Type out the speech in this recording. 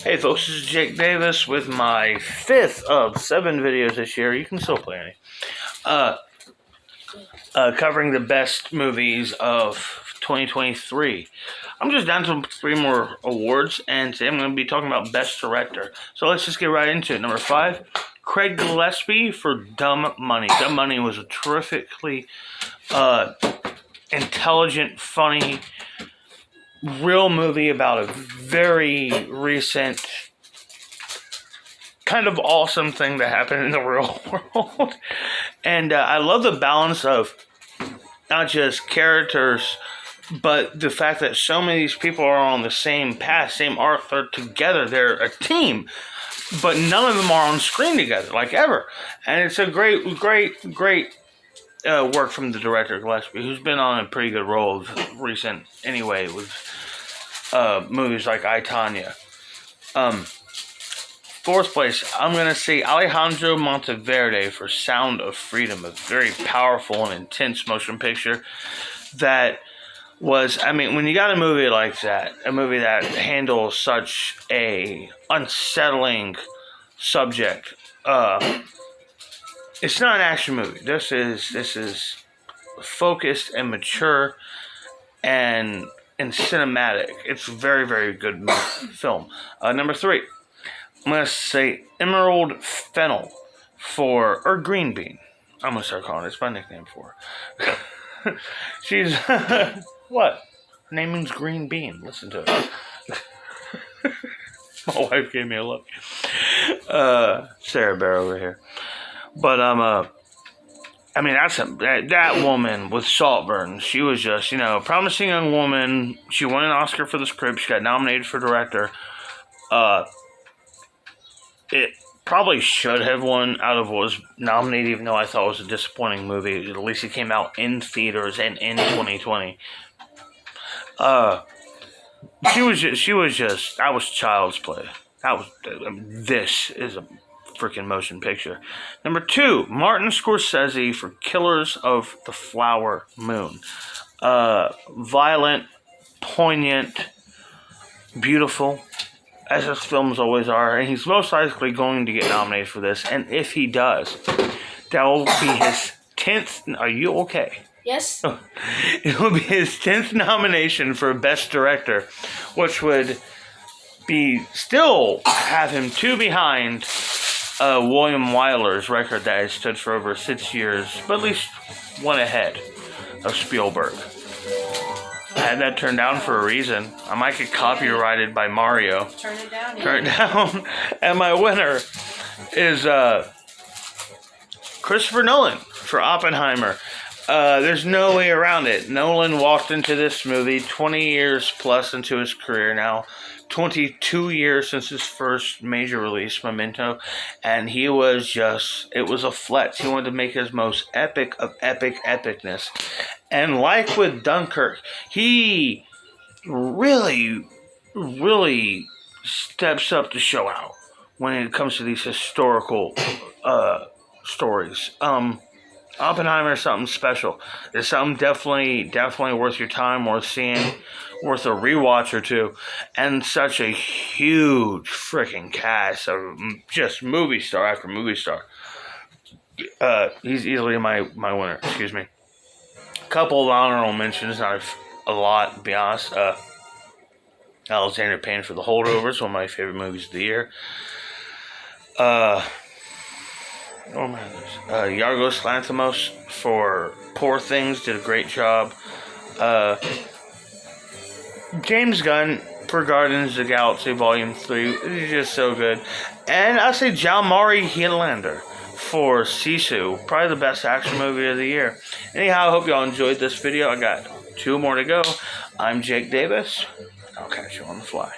Hey folks, this is Jake Davis with my 5th of 7 videos this year. You can still play any. Covering the best movies of 2023. I'm just down to 3 more awards, and today I'm going to be talking about Best Director. So let's just get right into it. Number 5, Craig Gillespie for Dumb Money. Dumb Money was a terrifically intelligent, funny, real movie about a very recent kind of awesome thing that happened in the real world. And I love the balance of not just characters, but the fact that so many of these people are on the same path, same arc. They're together. They're a team, but none of them are on screen together, like ever. And it's a great work from the director, Gillespie, who's been on a pretty good role of recent anyway with movies like I, Tonya. 4th place, I'm going to say Alejandro Monteverde for Sound of Freedom, a very powerful and intense motion picture that was, I mean, when you got a movie like that, a movie that handles such a unsettling subject, it's not an action movie. This is focused and mature and cinematic. It's a very, very good film. Number 3, I'm going to say Emerald Fennell or Green Bean. I'm going to start calling it. It's my nickname for her. She's, what? Her name means green bean. Listen to it. My wife gave me a look. Sarah Bear over here. But, I mean, that woman with Saltburn, she was just, promising young woman. She won an Oscar for the script. She got nominated for director. It probably should have won out of what was nominated, even though I thought it was a disappointing movie. At least it came out in theaters and in 2020. She was just, that was child's play. This is a freaking motion picture. Number 2, Martin Scorsese for Killers of the Flower Moon. Violent, poignant, beautiful, as his films always are, and he's most likely going to get nominated for this. And if he does, that will be his 10th. Are you okay? Yes. It will be his 10th nomination for Best Director, which would be still have him 2 behind William Wyler's record that has stood for over 6 years, but at least 1 ahead of Spielberg. I had that turned down for a reason. I might get copyrighted by Mario. Turn it down. Turn it down. And my winner is Christopher Nolan for Oppenheimer. There's no way around it. Nolan walked into this movie 20 years plus into his career now. 22 years since his first major release, Memento, and he was just, it was a flex. He wanted to make his most epic of epicness. And like with Dunkirk, he really steps up to show out when it comes to these historical stories. Oppenheimer is something special. It's something definitely worth your time, worth seeing, worth a rewatch or two, and such a huge freaking cast of just movie star after movie star. He's easily my winner. Excuse me. A couple of honorable mentions, not a lot, to be honest. Alexander Payne for The Holdovers, one of my favorite movies of the year. Yorgos Lanthimos for Poor Things did a great job. James Gunn for Guardians of the Galaxy Volume 3 is just so good. And I'll say Jalmari Helander for Sisu, probably the best action movie of the year. Anyhow, I hope y'all enjoyed this video. I got 2 more to go. I'm Jake Davis. I'll catch you on the fly.